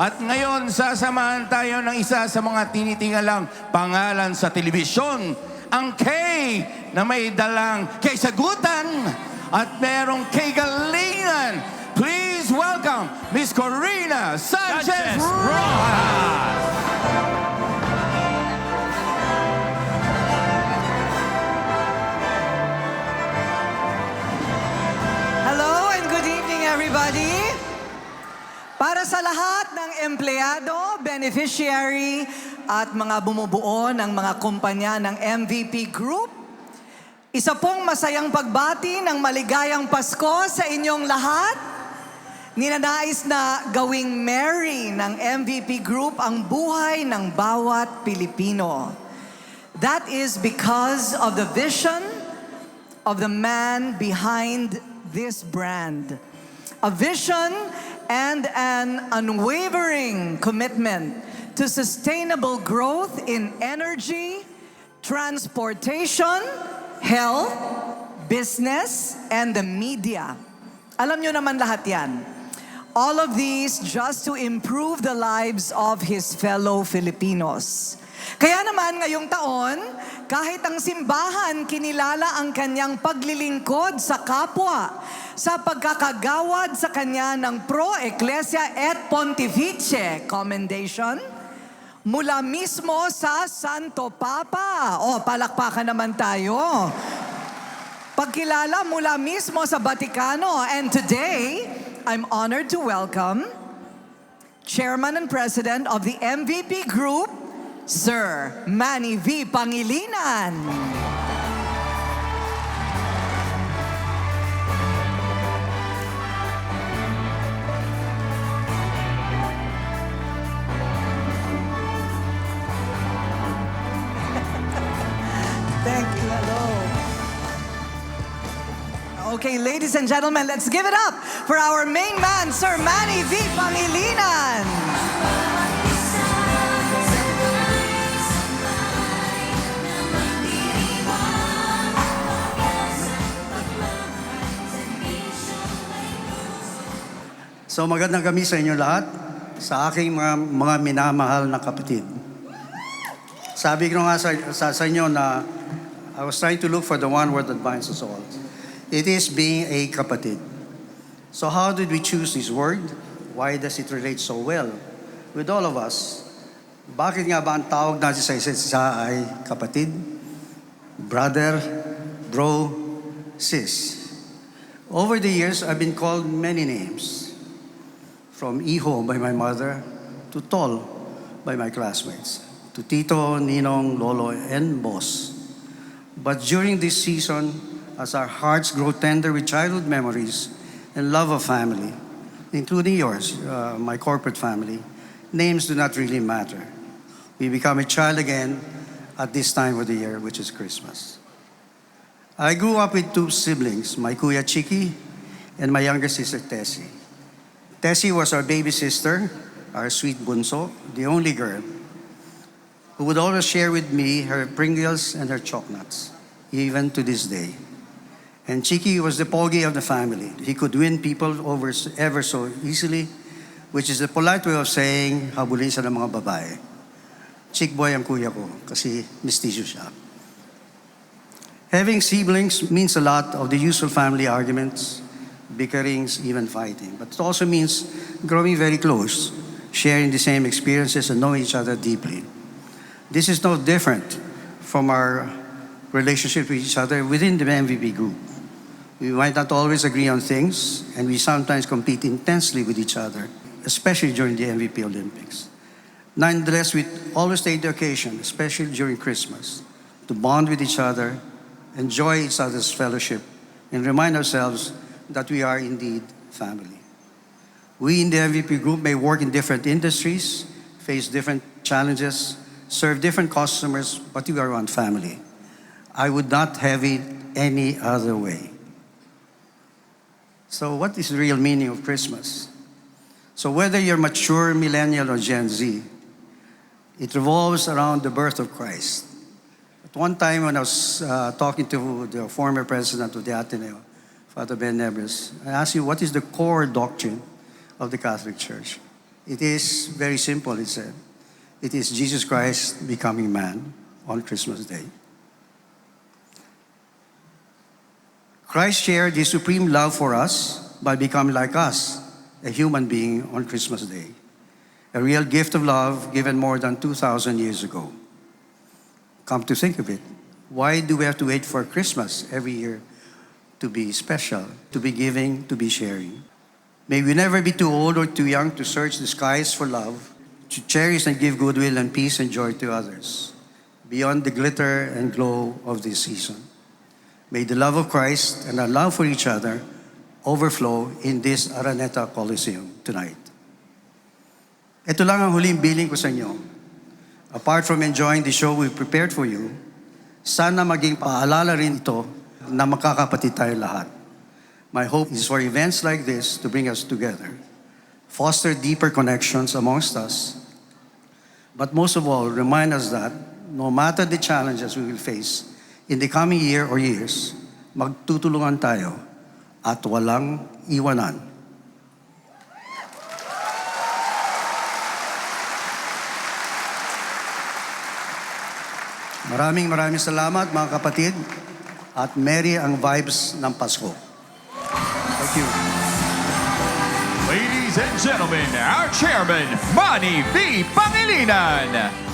At ngayon, sasamahan tayo ng isa sa mga tinitingalang pangalan sa telebisyon, ang K na may dalang K-sagutan at merong K-galingan. Please welcome Miss Corina Sanchez Rojas. Hello and good evening, everybody. Para sa lahat ng empleyado, beneficiary, at mga bumubuo ng mga kumpanya ng MVP Group, isa pong masayang pagbati ng maligayang Pasko sa inyong lahat. Ninanais na gawing merry ng MVP Group ang buhay ng bawat Pilipino. That is because of the vision of the man behind this brand. A vision and an unwavering commitment to sustainable growth in energy, transportation, health, business, and the media. Alam nyo naman lahat yan. All of these just to improve the lives of his fellow Filipinos. Kaya naman ngayong taon, kahit ang simbahan kinilala ang kanyang paglilingkod sa kapwa sa pagkakagawad sa kanya ng Pro Ecclesia et Pontifice Commendation mula mismo sa Santo Papa. O, palakpakan naman tayo. Pagkilala mula mismo sa Vaticano. And today, I'm honored to welcome Chairman and President of the MVP Group, Sir Manny V. Pangilinan. Thank you. Hello. Okay, ladies and gentlemen, let's give it up for our main man, Sir Manny V. Pangilinan. So magandang gabi sa inyo lahat, sa aking mga minamahal na kapatid. Sabi ko nga sa inyo na I was trying to look for the one word that binds us all. It is being a kapatid. So how did we choose this word? Why does it relate so well with all of us? Bakit nga ba ang tawag natin sa isa't isa ay kapatid, brother, bro, sis? Over the years, I've been called many names. From Iho by my mother, to Tol by my classmates, to Tito, Ninong, Lolo, and Boss. But during this season, as our hearts grow tender with childhood memories and love of family, including yours, my corporate family, names do not really matter. We become a child again at this time of the year, which is Christmas. I grew up with two siblings, my Kuya Chiki and my younger sister Tessie. Tessie was our baby sister, our sweet bunso, the only girl, who would always share with me her Pringles and her chocnuts, even to this day. And Chiki was the pogi of the family. He could win people over ever so easily, which is a polite way of saying, habulin siya ng mga babae. Chick boy ang kuya ko, kasi mistisyo siya. Having siblings means a lot of the usual family arguments, bickerings, even fighting. But it also means growing very close, sharing the same experiences and knowing each other deeply. This is no different from our relationship with each other within the MVP Group. We might not always agree on things, and we sometimes compete intensely with each other, especially during the MVP Olympics. Nonetheless, we always take the occasion, especially during Christmas, to bond with each other, enjoy each other's fellowship, and remind ourselves that we are indeed family. We in the MVP Group may work in different industries, face different challenges, serve different customers, but we are one family. I would not have it any other way. So what is the real meaning of Christmas? So whether you're mature, millennial, or Gen Z, it revolves around the birth of Christ. At one time when I was talking to the former president of the Ateneo, Father Ben Nebres, I asked you, what is the core doctrine of the Catholic Church? It is very simple, it said. It is Jesus Christ becoming man on Christmas Day. Christ shared his supreme love for us by becoming like us, a human being on Christmas Day. A real gift of love given more than 2,000 years ago. Come to think of it, why do we have to wait for Christmas every year to be special, to be giving, to be sharing? May we never be too old or too young to search the skies for love, to cherish and give goodwill and peace and joy to others, beyond the glitter and glow of this season. May the love of Christ and our love for each other overflow in this Araneta Coliseum tonight. Ito lang ang huling billing ko sa inyo. Apart from enjoying the show we've prepared for you, sana maging paalala rin ito na magkakapatid tayo lahat. My hope is for events like this to bring us together, foster deeper connections amongst us, but most of all, remind us that no matter the challenges we will face in the coming year or years, magtutulungan tayo at walang iwanan. Maraming salamat mga kapatid at merry ang vibes ng Pasko. Thank you. Ladies and gentlemen, our chairman, Manny V. Pangilinan.